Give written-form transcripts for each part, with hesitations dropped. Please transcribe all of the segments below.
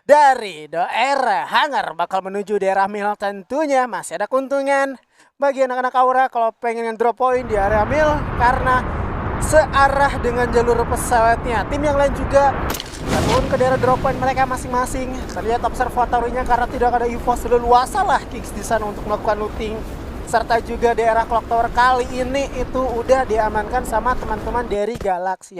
dari daerah Hangar bakal menuju daerah Mil. Tentunya masih ada keuntungan bagi anak-anak Aura kalau pengen drop point di area Mil karena searah dengan jalur pesawatnya. Tim yang lain juga turun ke daerah drop point mereka masing-masing. Terlihat observatorinya karena tidak ada info leluasa lah Kings di sana untuk melakukan looting. Serta juga daerah Clock Tower kali ini itu udah diamankan sama teman-teman dari Galaxy.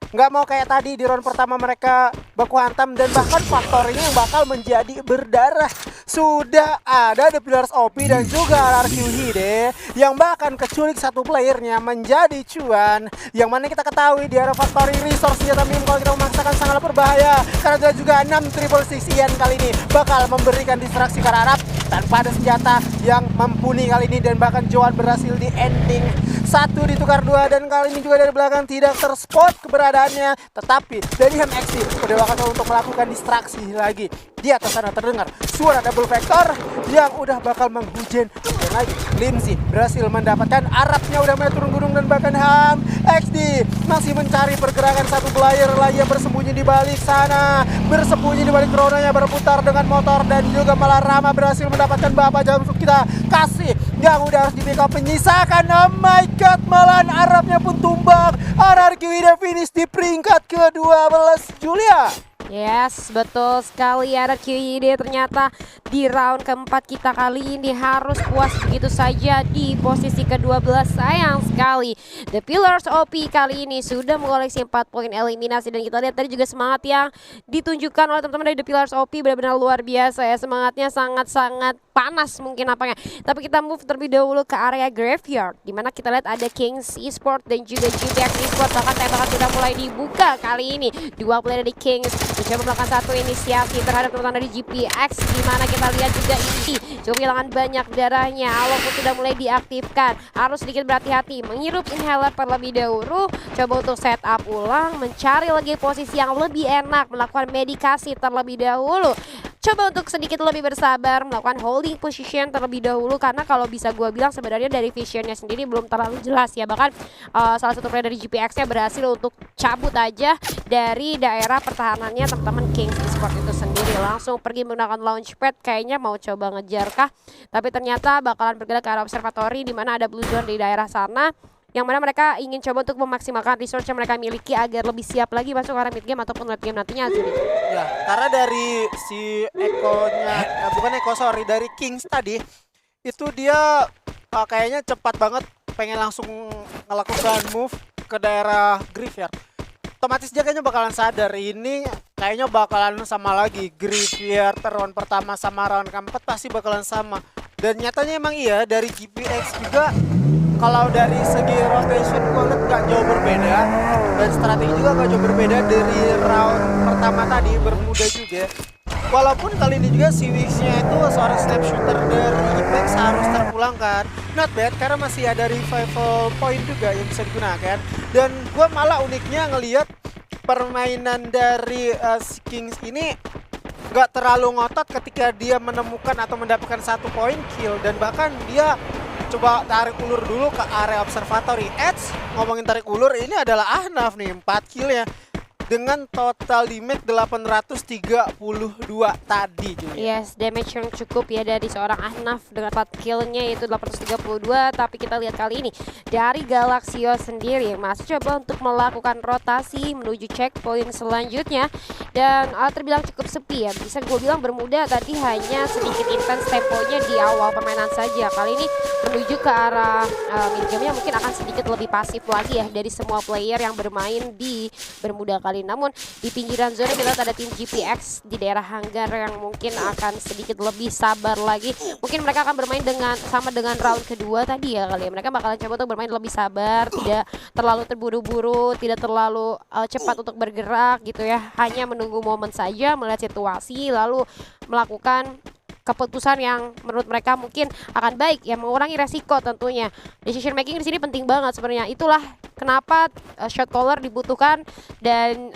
Nggak mau kayak tadi di round pertama mereka baku hantam dan bahkan faktornya yang bakal menjadi berdarah. Sudah ada The Pillars OP dan juga RRQ Hide yang bahkan keculik satu playernya menjadi cuan. Yang mana kita ketahui di area factory resource senjata mim kalau kita memaksakan sangatlah berbahaya. Karena ada juga 6 Ian kali ini bakal memberikan distraksi ke Arab tanpa ada senjata yang mumpuni kali ini dan bahkan Joan berhasil di ending. Satu ditukar dua dan kali ini juga dari belakang tidak terspot keberadaannya. Tetapi dari HMXC udah bakal untuk melakukan distraksi lagi. Di atas sana terdengar suara double vector yang udah bakal menghujam. Dan lagi Limzy berhasil mendapatkan Arabnya udah mulai turun gunung dan bahkan HMXD masih mencari pergerakan satu player lagi yang bersembunyi di balik sana. Bersembunyi di balik dronanya berputar dengan motor dan juga malah Rama berhasil mendapatkan Bapak jam kita kasih yang udah harus di backup penyisakan. Oh my god, malahan Arabnya pun tumbang. RRQ udah finish di peringkat ke-12 Julia. Yes, betul sekali ada QID. Ternyata di round keempat kita kali ini harus puas begitu saja di posisi ke-12. Sayang sekali The Pillars OP kali ini sudah mengoleksi 4 poin eliminasi. Dan kita lihat tadi juga semangat yang ditunjukkan oleh teman-teman dari The Pillars OP benar-benar luar biasa ya. Semangatnya sangat-sangat panas mungkin apanya. Tapi kita move terlebih dahulu ke area Graveyard, dimana kita lihat ada Kings Esport dan juga GPX Esport. Bahkan tembakan sudah mulai dibuka kali ini. Dua player dari Kings mencoba melakukan satu inisiasi terhadap teman-teman dari GPX, dimana kita lihat juga ini coba kehilangan banyak darahnya. Walaupun sudah mulai diaktifkan, harus sedikit berhati-hati menghirup inhaler terlebih dahulu. Coba untuk setup ulang, mencari lagi posisi yang lebih enak, melakukan medikasi terlebih dahulu. Coba untuk sedikit lebih bersabar, melakukan holding position terlebih dahulu. Karena kalau bisa gue bilang sebenarnya dari visionnya sendiri belum terlalu jelas ya. Bahkan salah satu player dari GPX-nya berhasil untuk cabut aja dari daerah pertahanannya teman-teman Kings Esport itu sendiri. Langsung pergi menggunakan launchpad, kayaknya mau coba ngejar kah. Tapi ternyata bakalan bergerak ke arah observatory, di mana ada blue zone di daerah sana, yang mana mereka ingin coba untuk memaksimalkan resource yang mereka miliki agar lebih siap lagi masuk ke arah mid game ataupun late game nantinya. Ya, karena dari si Ekonya, bukan Eko sorry, dari Kings tadi itu dia kayaknya cepat banget pengen langsung melakukan move ke daerah Graveyard. Otomatis dia kayaknya bakalan sadar ini kayaknya bakalan sama lagi. Graveyard round pertama sama round keempat pasti bakalan sama. Dan nyatanya emang iya dari GPX juga. Kalau dari segi rotation gue lihat gak jauh berbeda. Dan strategi juga gak jauh berbeda dari round pertama tadi, bermuda juga. Walaupun kali ini juga si Wix-nya itu seorang snap shooter dari Ipex harus terpulangkan. Not bad karena masih ada revival point juga yang bisa digunakan. Dan gue malah uniknya ngelihat permainan dari Kings ini gak terlalu ngotot ketika dia menemukan atau mendapatkan satu poin kill. Dan bahkan dia coba tarik ulur dulu ke area observatory. Ngomongin tarik ulur, ini adalah Ahnaf nih, 4 kill ya. Dengan total damage 832 tadi juga. Yes, damage yang cukup ya dari seorang Ahnaf dengan 4 killnya yaitu 832. Tapi kita lihat kali ini dari Galaxio sendiri masih coba untuk melakukan rotasi menuju checkpoint selanjutnya. Dan terbilang cukup sepi ya, bisa gue bilang bermuda tadi hanya sedikit intens temponya di awal permainan saja. Kali ini menuju ke arah mid game-nya mungkin akan sedikit lebih pasif lagi ya dari semua player yang bermain di bermuda kali. Namun di pinggiran zona kita lihat ada tim GPX di daerah hanggar yang mungkin akan sedikit lebih sabar lagi. Mungkin mereka akan bermain sama dengan round kedua tadi ya kali ya. Mereka bakalan coba untuk bermain lebih sabar, tidak terlalu terburu-buru, tidak terlalu cepat untuk bergerak gitu ya. Hanya menunggu momen saja, melihat situasi lalu melakukan keputusan yang menurut mereka mungkin akan baik ya, mengurangi resiko tentunya. Decision making di sini penting banget sebenarnya. Itulah kenapa shot caller dibutuhkan dan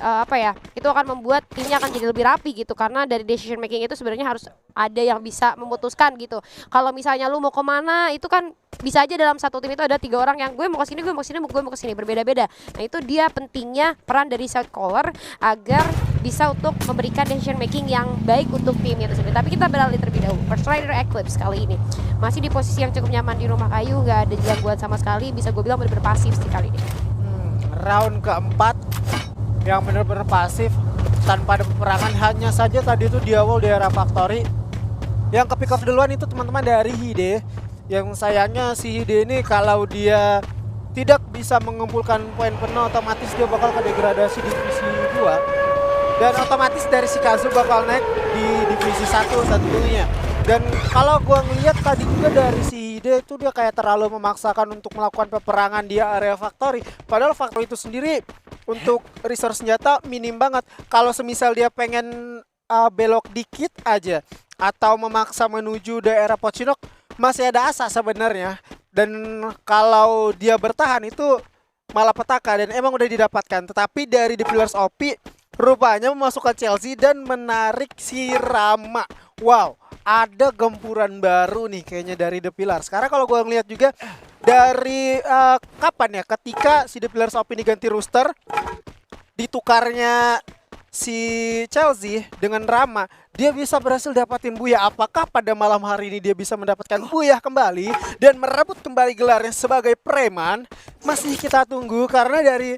itu akan membuat timnya akan jadi lebih rapi gitu, karena dari decision making itu sebenarnya harus ada yang bisa memutuskan gitu. Kalau misalnya lu mau kemana itu kan bisa aja dalam satu tim itu ada 3 orang yang gue mau ke sini, gue mau ke sini, gue mau ke sini, berbeda-beda. Nah itu dia pentingnya peran dari shot caller agar bisa untuk memberikan decision making yang baik untuk tim itu sendiri. Tapi kita beralih terlebih dahulu. First Rider Eclipse kali ini masih di posisi yang cukup nyaman di rumah kayu, gak ada gangguan sama sekali, bisa gue bilang bener-bener pasif sih kali ini. Round keempat yang benar-benar pasif tanpa ada peperangan, hanya saja tadi itu di awal di area Factory yang ke pick off duluan itu teman-teman dari Hide. Yang sayangnya si Hide ini kalau dia tidak bisa mengumpulkan poin penuh, otomatis dia bakal ke degradasi di divisi 2 dan otomatis dari si Kazu bakal naik di divisi 1 tentunya. Dan kalau gua ngeliat tadi juga dari si Hide itu dia kayak terlalu memaksakan untuk melakukan peperangan di area Factory, padahal Factory itu sendiri untuk resource senjata minim banget. Kalau semisal dia pengen belok dikit aja atau memaksa menuju daerah Pocinok masih ada asa sebenarnya. Dan kalau dia bertahan itu malah petaka dan emang udah didapatkan. Tetapi dari The Pillars OP rupanya memasukkan Chelsea dan menarik si Rama. Wow, ada gempuran baru nih kayaknya dari The Pillars. Sekarang kalau gue ngeliat juga dari kapan ya ketika si The Pillars OP ini ganti roster, ditukarnya si Chelsea dengan Rama, dia bisa berhasil dapatin Buyah. Apakah pada malam hari ini dia bisa mendapatkan Buyah kembali dan merebut kembali gelarnya sebagai preman? Masih kita tunggu karena dari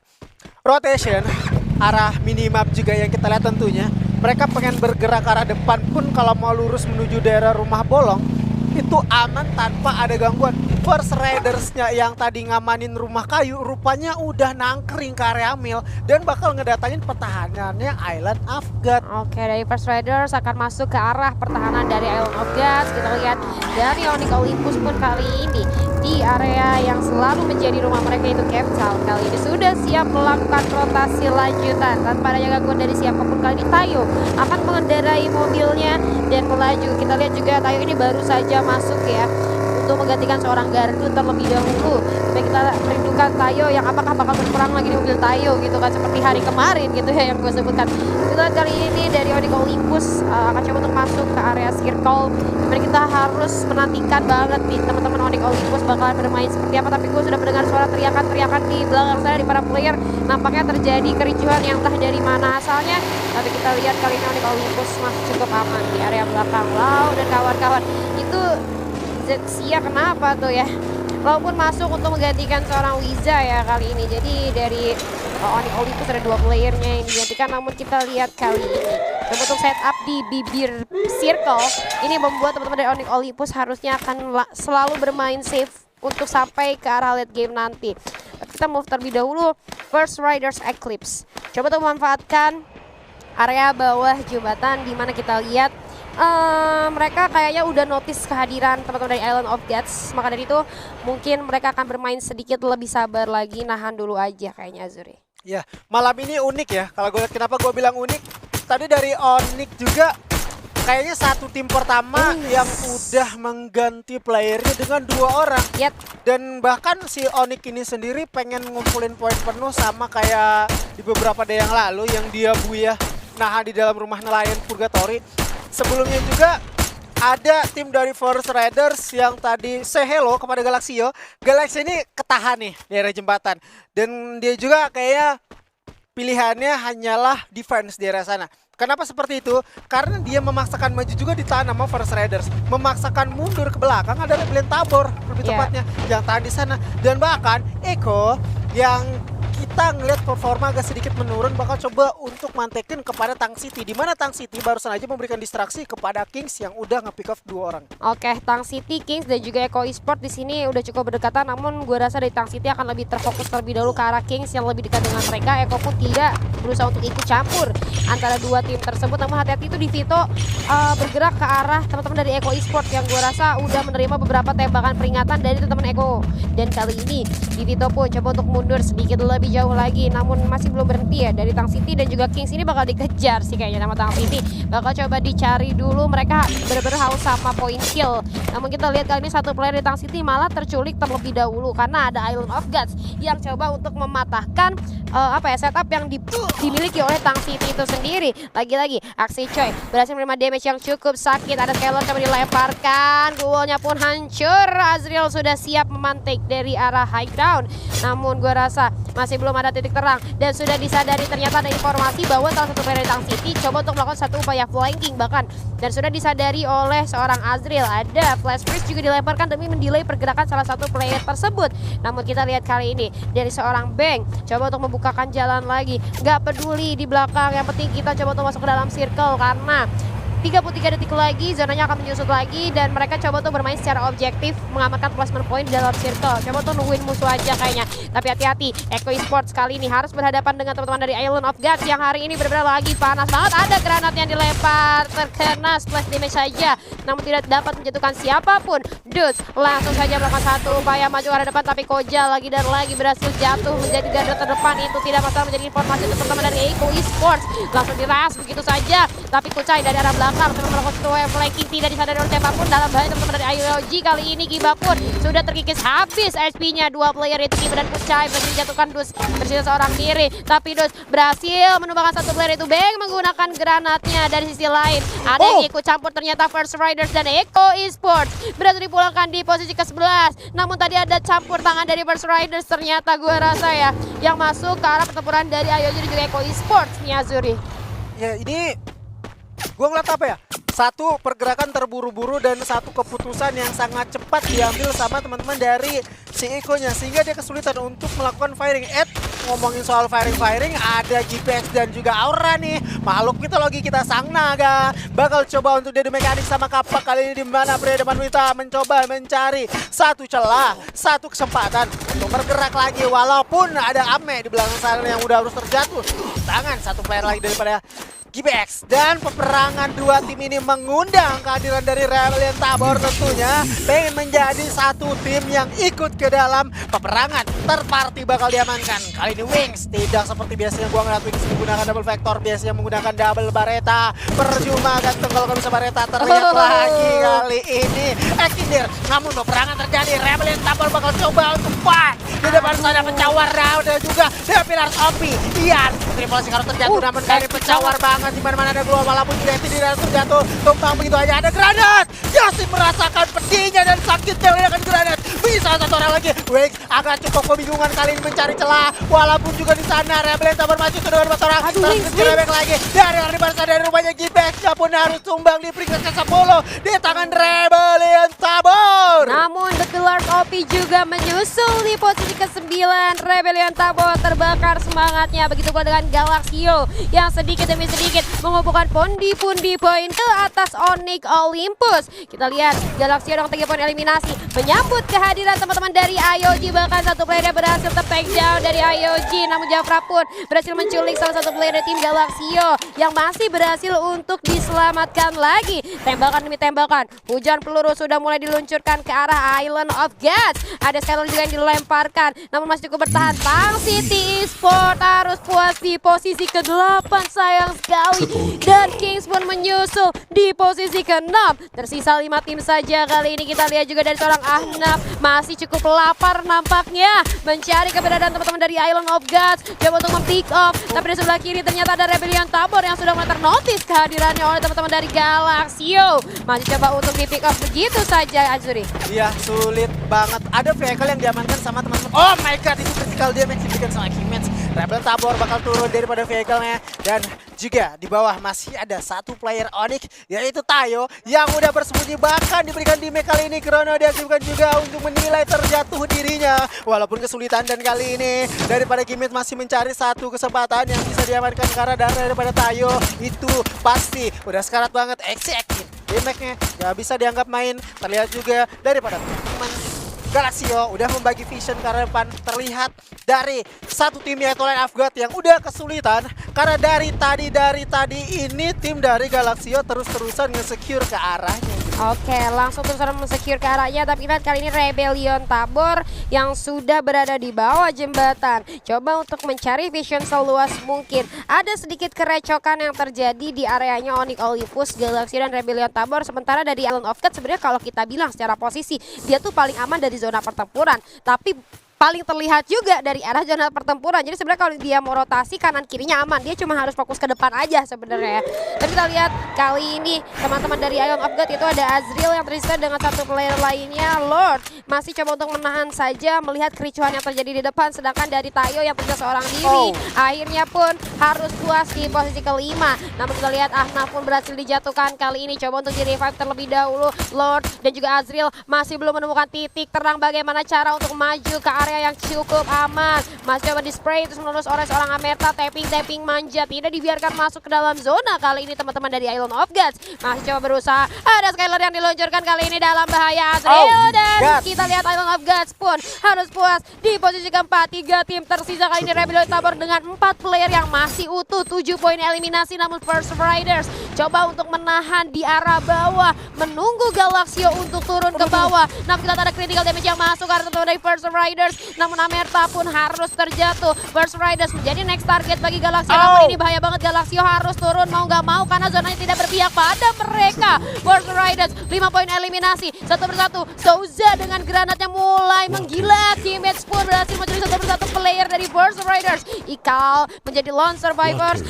rotation arah minimap juga yang kita lihat tentunya mereka pengen bergerak ke arah depan pun kalau mau lurus menuju daerah rumah bolong itu aman tanpa ada gangguan. First Riders-nya yang tadi ngamanin rumah kayu rupanya udah nangkring ke area mil dan bakal ngedatangin pertahanannya Island of God. Oke, dari First Riders akan masuk ke arah pertahanan dari Island of Gods. Kita lihat dari Onyx Olympus pun kali ini di area yang selalu menjadi rumah mereka itu Cape Town kali ini sudah siap melakukan rotasi lanjutan tanpa adanya gangguan dari siapapun. Kali ini Tayo akan mengendarai mobilnya dan melaju. Kita lihat juga Tayo ini baru saja masuk ya untuk menggantikan seorang gardu terlebih dahulu. Supaya kita merindukan Tayo yang apakah bakal berperang lagi di mobil Tayo gitu kan, seperti hari kemarin gitu ya yang gue sebutkan. Kita kali ini dari Onyx Olympus akan coba untuk masuk ke area circle. Jadi kita harus menantikan banget nih teman-teman Onyx Olympus bakalan bermain seperti apa. Tapi gue sudah mendengar suara teriakan-teriakan di belakang sana di para player. Nampaknya terjadi kericuhan yang entah dari mana asalnya. Tapi kita lihat kali ini Onyx Olympus masih cukup aman di area belakang. Lau dan kawan-kawan itu Zexia kenapa tuh ya? Walaupun masuk untuk menggantikan seorang Wiza ya kali ini. Jadi dari Onyx Olympus ada 2 playernya yang digantikan. Namun kita lihat kali ini untuk setup di bibir circle ini membuat teman-teman dari Onyx Olympus harusnya akan selalu bermain safe untuk sampai ke arah late game nanti. Kita move terlebih dahulu First Riders Eclipse. Coba untuk memanfaatkan area bawah jembatan di mana kita lihat mereka kayaknya udah notice kehadiran teman-teman dari Island of Gods. Maka dari itu mungkin mereka akan bermain sedikit lebih sabar lagi, nahan dulu aja kayaknya Azuri. Ya, malam ini unik ya. Kalau gue lihat kenapa gue bilang unik, tadi dari Onyx juga kayaknya satu tim pertama yang udah mengganti playernya dengan 2 orang. Dan bahkan si Onyx ini sendiri pengen ngumpulin poin penuh sama kayak di beberapa day yang lalu yang dia Buyah nahan di dalam rumah nelayan Purgatory. Sebelumnya juga ada tim dari First Riders yang tadi say hello kepada Galaxio. Galaxio ini ketahan nih di area jembatan. Dan dia juga kayaknya pilihannya hanyalah defense di area sana. Kenapa seperti itu? Karena dia memaksakan maju juga ditahan sama First Riders. Memaksakan mundur ke belakang adalah Belen Tabor lebih tepatnya yang tahan di sana. Dan bahkan Eko yang kita ngelihat performa agak sedikit menurun bakal coba untuk mantekin kepada Tang City, di mana Tang City barusan aja memberikan distraksi kepada Kings yang udah nge-pick off 2 orang. Oke, Tang City, Kings dan juga Eko Esport di sini udah cukup berdekatan, namun gue rasa dari Tang City akan lebih terfokus terlebih dahulu ke arah Kings yang lebih dekat dengan mereka. Eko pun tidak berusaha untuk ikut campur antara 2 tim tersebut, namun hati-hati itu di Vito bergerak ke arah teman-teman dari Eko Esport yang gue rasa udah menerima beberapa tembakan peringatan dari teman-teman Eko. Dan kali ini di Vito pun coba untuk mundur sedikit lebih jauh lagi, namun masih belum berhenti ya dari Tang City dan juga Kings ini bakal dikejar sih kayaknya sama Tang City. Bakal coba dicari dulu, mereka bener-bener haus sama point kill. Namun kita lihat kali ini satu player di Tang City malah terculik terlebih dahulu karena ada Island of Gods yang coba untuk mematahkan setup yang dimiliki oleh Tang City itu sendiri. Lagi-lagi aksi Choi berhasil menerima damage yang cukup sakit. Ada Skylar yang dilemparkan, duelnya pun hancur. Azriel sudah siap memantik dari arah high ground, namun gue rasa masih belum ada titik terang dan sudah disadari ternyata ada informasi bahwa salah satu player dari Tang City coba untuk melakukan satu upaya flanking bahkan, dan sudah disadari oleh seorang Azriel. Ada flash freeze juga dilemparkan demi mendelay pergerakan salah satu player tersebut. Namun kita lihat kali ini dari seorang Bang coba untuk membukakan jalan lagi, nggak peduli di belakang, yang penting kita coba untuk masuk ke dalam circle karena 33 detik lagi zonanya akan menyusut lagi dan mereka coba tuh bermain secara objektif mengamankan placement point di dalam circle. Coba tuh nungguin musuh aja kayaknya. Tapi hati-hati, Echo Esports kali ini harus berhadapan dengan teman-teman dari Island of Gods yang hari ini benar-benar lagi panas banget. Ada granat yang dilempar, terkena splash damage saja, namun tidak dapat menjatuhkan siapapun. Dus langsung saja melakukan satu upaya maju arah depan, tapi Koja lagi dan lagi berhasil jatuh menjadi garda terdepan. Itu tidak masalah menjadi informasi untuk teman-teman dari Echo Esports. Langsung diras begitu saja, tapi Kucai dari arah belakang melakukan satu flanking tidak disadari oleh siapapun. Dalam bahaya teman-teman dari IOG kali ini. Giba pun sudah terkikis habis HP-nya. Dua player itu Giba dan Kucai berhasil dijatuhkan. Dus bersisa seorang diri, tapi Dus berhasil menumbangkan satu player itu. Bang menggunakan granatnya. Dari sisi lain ada yang ikut campur, ternyata First Riders dan Echo Esports berhasil dipulangkan di posisi ke-11. Namun tadi ada campur tangan dari First Riders ternyata, gue rasa ya, yang masuk ke arah pertempuran dari IOG dan juga Echo Esports nih Azuri. Ya ini gue ngeliat apa ya? Satu pergerakan terburu-buru dan satu keputusan yang sangat cepat diambil sama teman-teman dari si Eko-nya sehingga dia kesulitan untuk melakukan firing. Ngomongin soal firing, ada GPX dan juga Aura nih, makhluk mitologi kita Sang Naga bakal coba untuk dia mekanik sama Kapak kali ini, di mana pria depan wanita mencoba mencari satu celah, satu kesempatan untuk bergerak lagi, walaupun ada Ame di belakang sana yang udah harus terjatuh tangan satu player lagi daripada GPX. Dan peperangan dua tim ini mengundang kehadiran dari Rebellion Tabor, tentunya pengen menjadi satu tim yang ikut ke dalam peperangan. Terparty bakal diamankan. Kali ini Wings tidak seperti biasanya gua ngeliat Wings menggunakan double vector, biasanya menggunakan double bareta. Percuma ganteng kalau nggak bisa bareta, terlihat lagi kali ini Ekinder. Namun peperangan terjadi, Rebellion Tabor bakal coba untuk fight di depan sana. Pencawar Rao dan juga The Pillars OP. Ian triple sih kalau terjatuh, namun kali pencawar banget di mana-mana ada keluar, walaupun tidak langsung jatuh, tumpang begitu aja. Ada granat. Yosi merasakan pedihnya dan sakitnya menggunakan granat. Bisa satu orang lagi. Wings agak cukup kebingungan kali ini mencari celah, walaupun juga di sana Rebellion Tabor maju sudah dengan 4 orang. Terus direbek lagi dari dari rumahnya GPX pun harus tumbang di peringkat ke-10 di tangan Rebellion Tabor. Namun The Pillars OP juga menyusul di posisi ke-9. Rebellion Tabor terbakar semangatnya, begitu pula dengan Galaxio yang sedikit demi sedikit mengumpulkan pundi-pundi poin ke atas Onyx Olympus. Kita lihat Galaxio dengan 3 poin eliminasi menyambut kehadiran teman-teman dari IOG. Bahkan satu player berhasil take down dari IOG, namun Jafra pun berhasil menculik salah satu player dari tim Galaxio yang masih berhasil untuk diselamatkan lagi. Tembakan demi tembakan, hujan peluru sudah mulai diluncurkan ke arah Island of Gods. Ada Skylar juga yang dilemparkan, namun masih cukup bertahan. Tang City Esports harus puas di posisi ke-8, sayang sekali. Dan Kings pun menyusul di posisi ke-6. Tersisa 5 tim saja kali ini. Kita lihat juga dari seorang Ahnaf masih cukup lapar nampaknya mencari keberadaan teman-teman dari Island of Gods. Coba untuk mem-pick off, tapi di sebelah kiri ternyata ada Rebellion Tabor yang sudah mulai ternotis kehadirannya oleh teman-teman dari Galaxio. Masih coba untuk di-pick off begitu saja Azuri. Iya, sulit banget. Ada vehicle yang diamankan sama teman-teman. Oh my god, itu critical damage diberikan sama Kingmans. Rebel Tabor bakal turun daripada vehicle-nya. Dan juga di bawah masih ada satu player Onyx, yaitu Tayo, yang udah bersembunyi, bahkan diberikan di kali ini Krono diaktifkan juga untuk menilai terjatuh dirinya. Walaupun kesulitan, dan kali ini daripada Kingmans masih mencari satu kesempatan yang bisa diamankan karena daripada Tayo itu pasti udah sekarat banget. Exekin damage-nya gak bisa dianggap main. Terlihat juga daripada teman Galaxio udah membagi vision ke arah depan. Terlihat dari satu tim yaitu Line of God yang udah kesulitan karena dari tadi ini tim dari Galaxio terus-terusan nge-secure ke arahnya. Oke, langsung terus men-secure ke arahnya, tapi lihat kali ini Rebellion Tabor yang sudah berada di bawah jembatan coba untuk mencari vision seluas mungkin. Ada sedikit kerecokan yang terjadi di areanya Onyx Olympus, Galaxy dan Rebellion Tabor. Sementara dari Island of God sebenarnya kalau kita bilang secara posisi dia tuh paling aman dari zona pertempuran, tapi paling terlihat juga dari arah zona pertempuran. Jadi sebenarnya kalau dia mau rotasi kanan kirinya aman, dia cuma harus fokus ke depan aja sebenarnya. Tapi kita lihat kali ini teman-teman dari Ion of God itu ada Azriel yang tersisa dengan satu player lainnya. Lord masih coba untuk menahan saja melihat kericuhan yang terjadi di depan, sedangkan dari Tayo yang tersisa seorang diri akhirnya pun harus puas di posisi kelima. Namun kita lihat Ahnaf pun berhasil dijatuhkan kali ini, coba untuk di revive terlebih dahulu. Lord dan juga Azriel masih belum menemukan titik terang bagaimana cara untuk maju ke area yang cukup aman. Masih coba di spray terus menerus oleh seorang Amerta, tapping manja, tidak dibiarkan masuk ke dalam zona kali ini teman-teman dari Island of Gods. Masih coba berusaha, ada Skylar yang diluncurkan kali ini dalam bahaya Azriel dan kita lihat Island of Gods pun harus puas di posisi keempat. 3 tim tersisa kali ini Rebel Tabor dengan 4 player yang masih utuh, 7 poin eliminasi. Namun First Riders coba untuk menahan di arah bawah, menunggu Galaxio untuk turun ke bawah. Namun kita ada critical damage yang masuk karena teman dari First Riders. Namun Amerta pun harus terjatuh. First Riders menjadi next target bagi Galaxio. Namun ini bahaya banget, Galaxio harus turun mau nggak mau karena zonanya tidak berpihak pada mereka. First Riders 5 poin eliminasi satu persatu. Souza dengan granatnya mulai menggila. Teammates pun berhasil mencuri satu persatu player dari First Riders. Ikal menjadi lone survivors.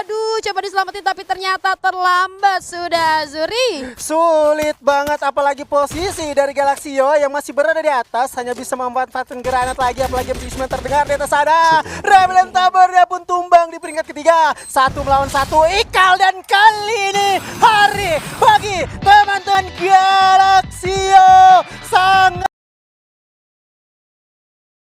Aduh, coba diselamatin tapi ternyata terlambat sudah Zuri. Sulit banget, apalagi posisi dari Galaxio yang masih berada di atas hanya bisa memanfaatkan granat lagi, apalagi Bisman terdengar di atas sana. Rebel Tabor dia pun tumbang di peringkat ketiga, 1 melawan 1 Ikal, dan kali ini hari bagi teman-teman Galaxio.